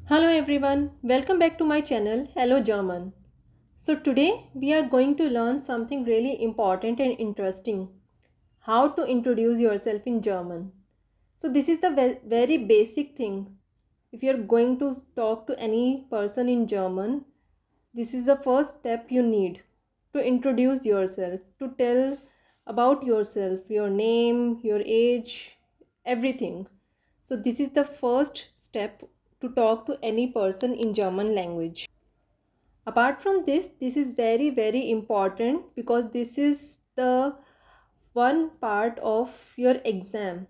Hello everyone, welcome back to my channel Hello German. So today we are going to learn something really important and interesting. How to introduce yourself in German. So this is the very basic thing. If you are going to talk to any person in German, this is the first step you need to introduce yourself, to tell about yourself, your name, your age, everything. So this is the first step to talk to any person in German language. Apart from this is very important because this is the one part of your exam.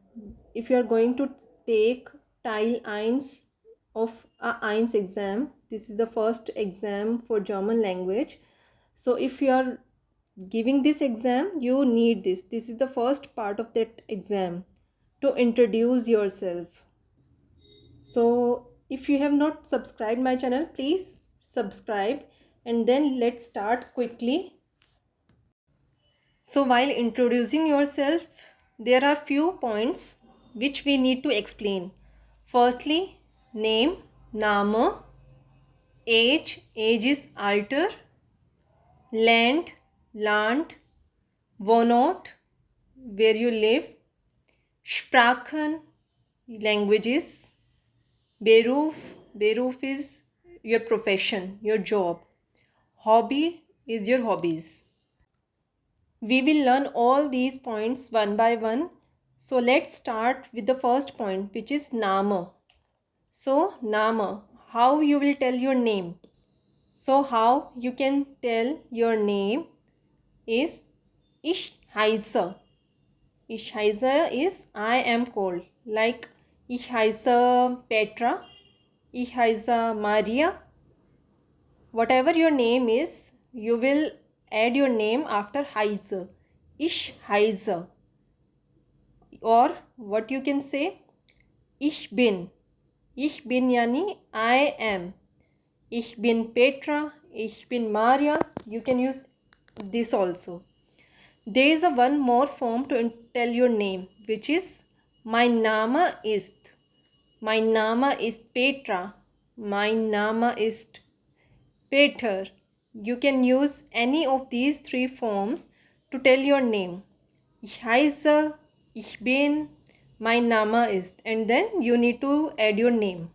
If you are going to take Teil 1 of a 1 exam, this is the first exam for German language. So if you are giving this exam, you need this. This is the first part of that exam, to introduce yourself. So if you have not subscribed my channel, please subscribe, and then let's start quickly. So while introducing yourself, there are few points which we need to explain. Firstly, name, Name, age is Alter, Land, Land, Wohnort, where you live, Sprachen, languages, Beruf is your profession, your job. Hobby is your hobbies. We will learn all these points one by one. So let's start with the first point, which is Name. So Name, how you will tell your name. So how you can tell your name is Ich heiße. Ich heiße is I am cold. Like Ich heiße Petra. Ich heiße Maria. Whatever your name is, you will add your name after heiße. Ich heiße. Or what you can say, Ich bin. Ich bin yani I am. Ich bin Petra. Ich bin Maria. You can use this also. There is a one more form to tell your name, which is mein Name ist. Mein Name ist Petra. Mein Name ist Peter. You can use any of these three forms to tell your name. Ich heiße, ich bin, mein Name ist. And then you need to add your name.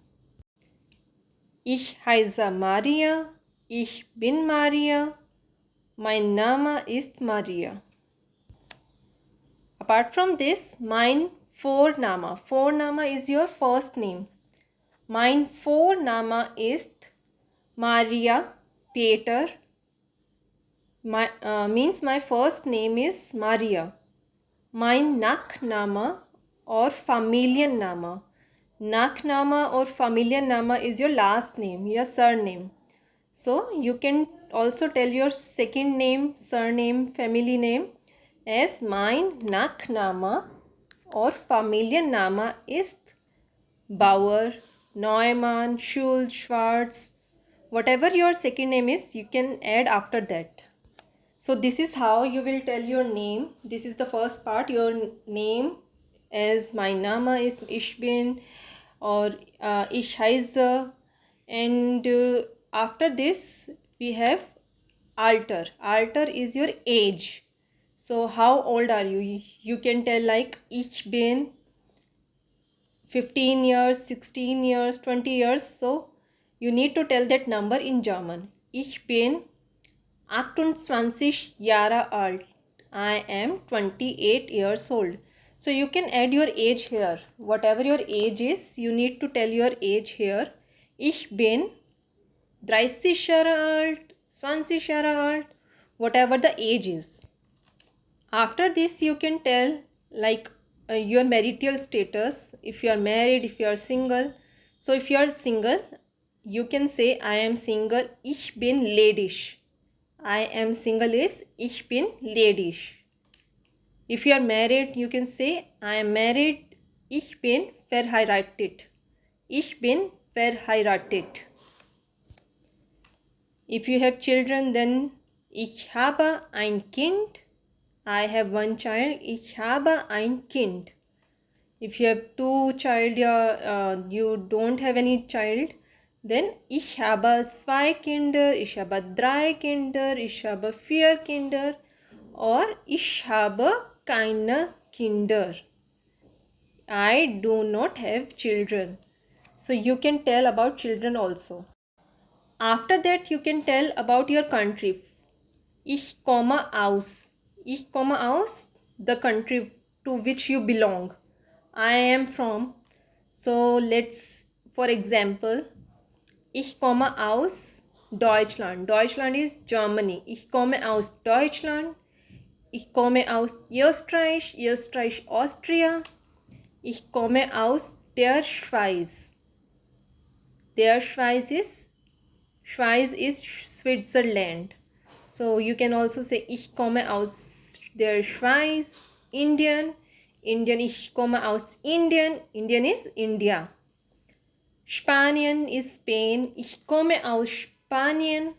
Ich heiße Maria, ich bin Maria, mein Name ist Maria. Apart from this, mein Vorname. Vorname is your first name. Mein Vorname ist Maria Peter. Means my first name is Maria. Mein Nachname or Familienname. Nachname or Familienname is your last name, your surname. So you can also tell your second name, surname, family name as mein Nachname or Familienname ist Bauer, Neumann, Schulz, Schwarz. Whatever your second name is, you can add after that. So this is how you will tell your name. This is the first part, your name, as mein Name ist Ich bin or Ich heiße. And after this we have Alter. Alter is your age. So how old are you? You can tell like Ich bin 15 years, 16 years, 20 years. So you need to tell that number in German. Ich bin 28 Jahre alt. I am 28 years old. So you can add your age here. Whatever your age is, you need to tell your age here. Ich bin 30 Jahre alt, 20 Jahre alt, whatever the age is. After this, you can tell like your marital status. If you are married, if you are single. So if you are single, you can say I am single. Ich bin ledisch. I am single is Ich bin ledisch. If you are married, you can say I am married. Ich bin verheiratet. Ich bin verheiratet. If you have children, then Ich habe ein Kind. I have one child. Ich habe ein Kind. If you have two child, you don't have any child, Then ich habe zwei Kinder, ich habe drei Kinder, ich habe vier Kinder or ich habe keine Kinder. I do not have children. So you can tell about children also. After that you can tell about your country. Ich komme aus. Ich komme aus, the country to which you belong. I am from. So let's, for example, ich komme aus Deutschland. Deutschland is Germany. Ich komme aus Deutschland. Ich komme aus Österreich. Österreich, Austria. Ich komme aus der Schweiz. Der Schweiz is Switzerland. So you can also say ich komme aus der Schweiz. Indian, ich komme aus Indien. Indian is India. Spanien is Spain. Ich komme aus Spanien.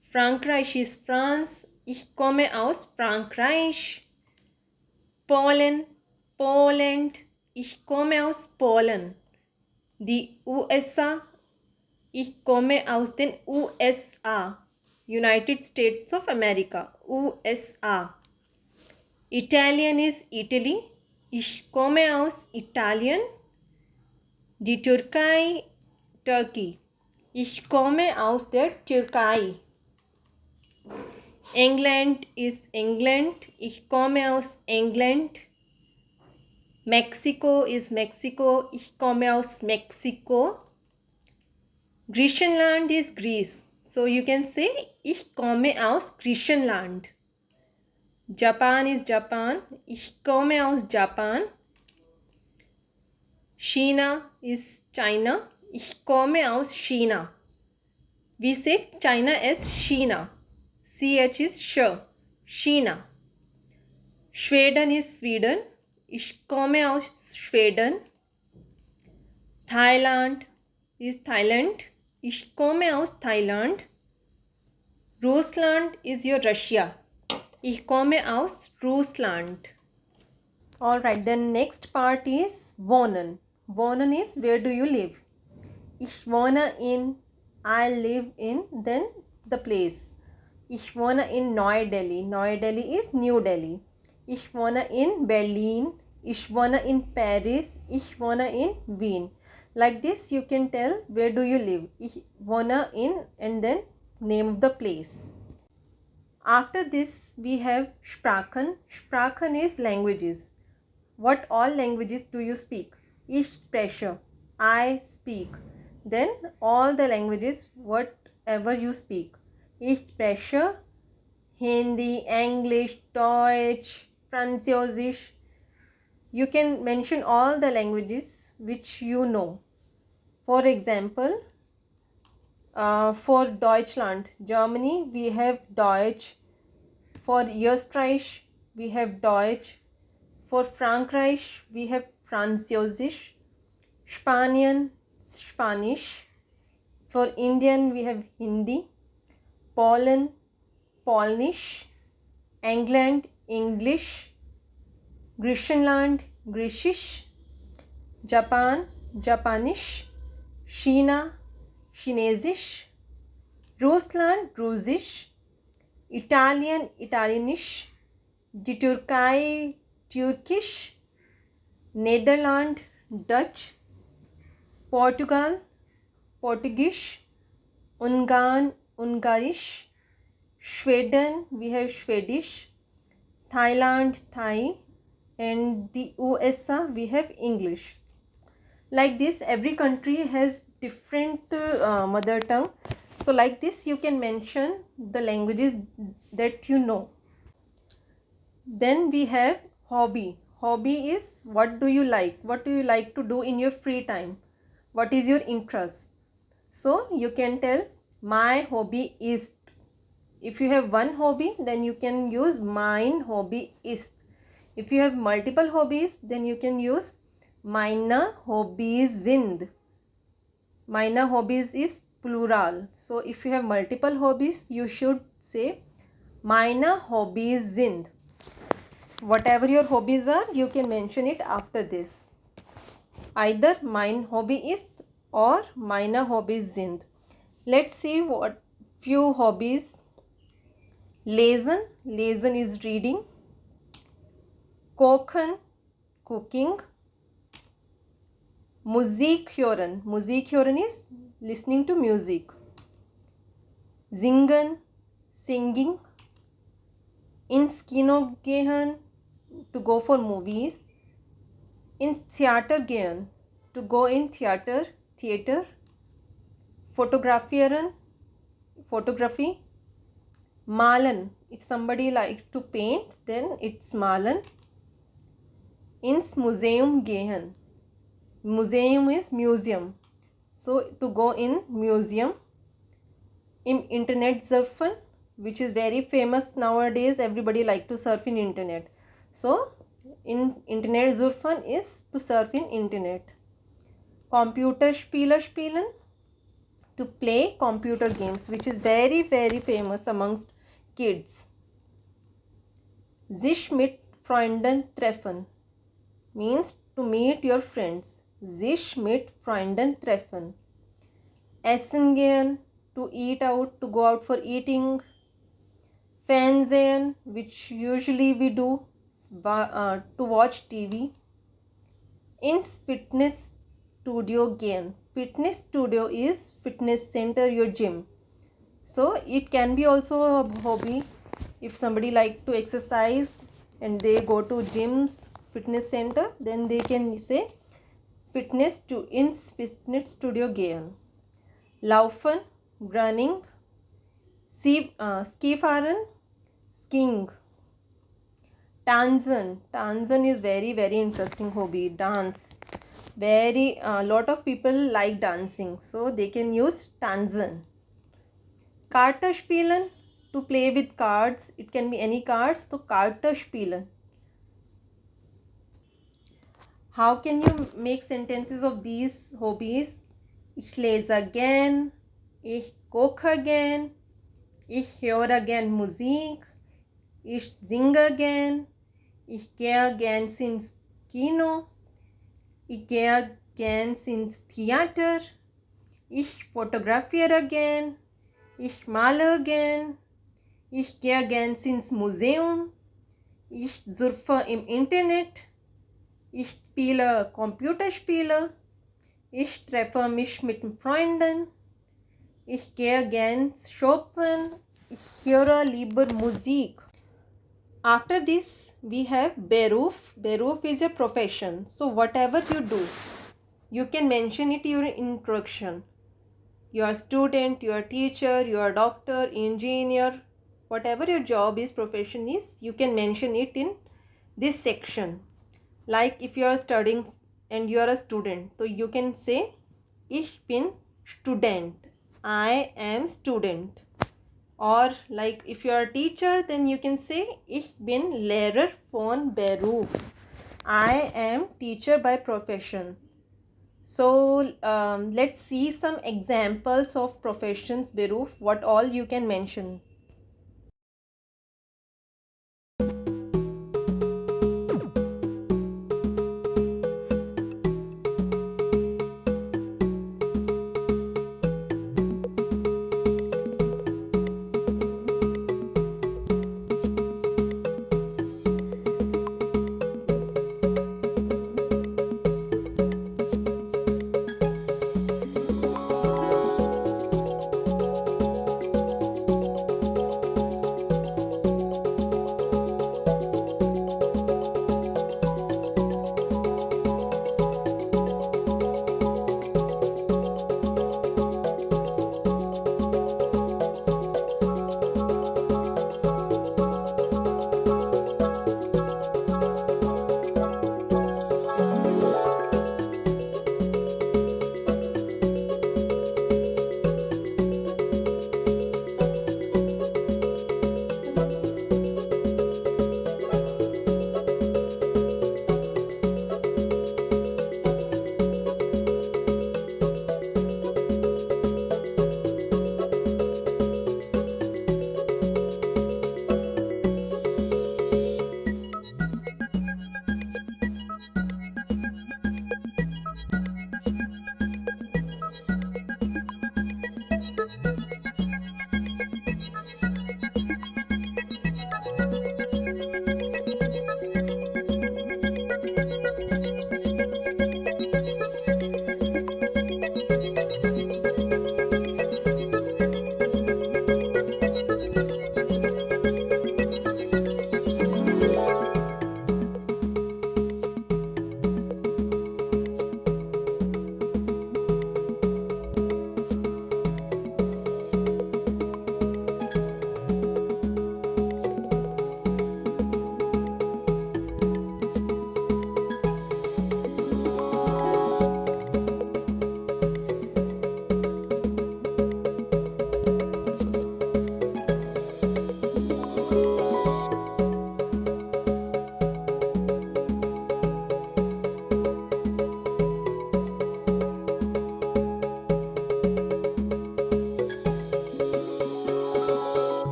Frankreich is France. Ich komme aus Frankreich. Poland, ich komme aus Polen. Die USA, ich komme aus den USA. United States of America, USA. Italian is Italy. Ich komme aus Italien. Die Türkei, Turkey. Ich komme aus der Türkei. England is England. Ich komme aus England. Mexico is Mexico. Ich komme aus Mexiko. Griechenland is Greece. So you can say ich komme aus Griechenland. Japan is Japan. Ich komme aus Japan. China is China. Ich komme aus China. We say China as China. CH is sh. China. Sweden is Sweden. Ich komme aus Schweden. Thailand is Thailand. Ich komme aus Thailand. Russland is your Russia. Ich komme aus Russland. Alright, then next part is wohnen. Wohnen is where do you live? Ich wohne in, I live in, then the place. Ich wohne in Neu Delhi. Neu Delhi is New Delhi. Ich wohne in Berlin. Ich wohne in Paris. Ich wohne in Wien. Like this you can tell where do you live. Ich wohne in and then name of the place. After this we have Sprachen. Sprachen is languages. What all languages do you speak? Ich spreche. I speak. Then all the languages whatever you speak. Ich spreche Hindi, English, Deutsch, Französisch. You can mention all the languages which you know. For example, for Deutschland, Germany, we have Deutsch. For Österreich, we have Deutsch. For Frankreich, we have Französisch. Spanish. For Indian, we have Hindi. Poland, Polnish. England, English. Griechenland, Grecish. Japan, Japanish. China, Chinesisch. Russland, Russisch. Italian, Italianish. Die Türkei, Turkish. Netherlands, Dutch. Portugal, Portuguese. Ungarn, Ungarish. Sweden, we have Swedish. Thailand, Thai. And the USA, we have English. Like this, every country has different mother tongue. So like this, you can mention the languages that you know. Then we have hobby. Hobby is what do you like? What do you like to do in your free time? What is your interest? So you can tell my hobby is. If you have one hobby, then you can use mein hobby ist. If you have multiple hobbies, then you can use meine Hobbys sind. Meine Hobbys is plural. So if you have multiple hobbies, you should say meine Hobbys sind. Whatever your hobbies are, you can mention it after this. Either mein Hobby ist or meine Hobbys sind. Let's see what few hobbies. Lesen, lesen is reading. Kochen, cooking. Musik hören, Musik hören is listening to music. Singen, singing. Ins Kino gehen, to go for movies. Ins Theater gehen, to go in theater, theater. Fotografieren, photography. Malen, if somebody likes to paint, then it's malen. Ins Museum gehen, museum is museum, so to go in museum. Im Internet surfen, which is very famous nowadays, everybody like to surf in internet, so in Internet surfen is to surf in internet. Computerspiele spielen, to play computer games, which is very famous amongst kids. Sich mit Freunden treffen means to meet your friends. Sich mit Freunden treffen. Essen gehen, to eat out, to go out for eating. Fernsehen, which usually we do to watch TV. Ins Fitnessstudio gehen. Fitness studio is fitness center, your gym. So it can be also a hobby. If somebody like to exercise and they go to gyms, fitness center, then they can say ins Fitnessstudio gehen. Laufen, running. Skifahren, skiing. Tanzen, tanzen is very interesting hobby. Dance, very lot of people like dancing, so they can use tanzen. Karte spielen, to play with cards, it can be any cards, so Karte spielen. How can you make sentences of these hobbies? Ich lese gern, ich koche gern, ich höre gern Musik, ich singe gern, ich gehe gern ins Kino, ich gehe gern ins Theater, ich fotografiere gern, ich male gern, ich gehe gern ins Museum, ich surfe im Internet, ich spiele Computerspiele, ich treffe mich mit Freunden, ich gehe gern shoppen, ich höre lieber Musik. After this, we have Beruf. Beruf is your profession. So whatever you do, you can mention it in your introduction. You are a student, you are a teacher, you are a doctor, engineer, whatever your job is, profession is, you can mention it in this section. Like if you are studying and you are a student, so you can say Ich bin Student. I am student. Or like if you are a teacher, then you can say Ich bin Lehrer von Beruf. I am teacher by profession. So let's see some examples of professions, Beruf, what all you can mention.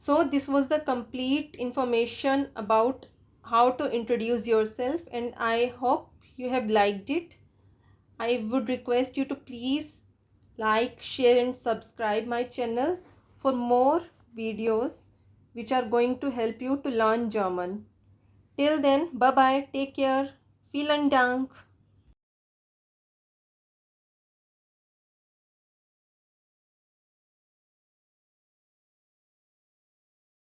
So this was the complete information about how to introduce yourself, and I hope you have liked it. I would request you to please like, share and subscribe my channel for more videos which are going to help you to learn German. Till then, bye bye, take care, vielen Dank.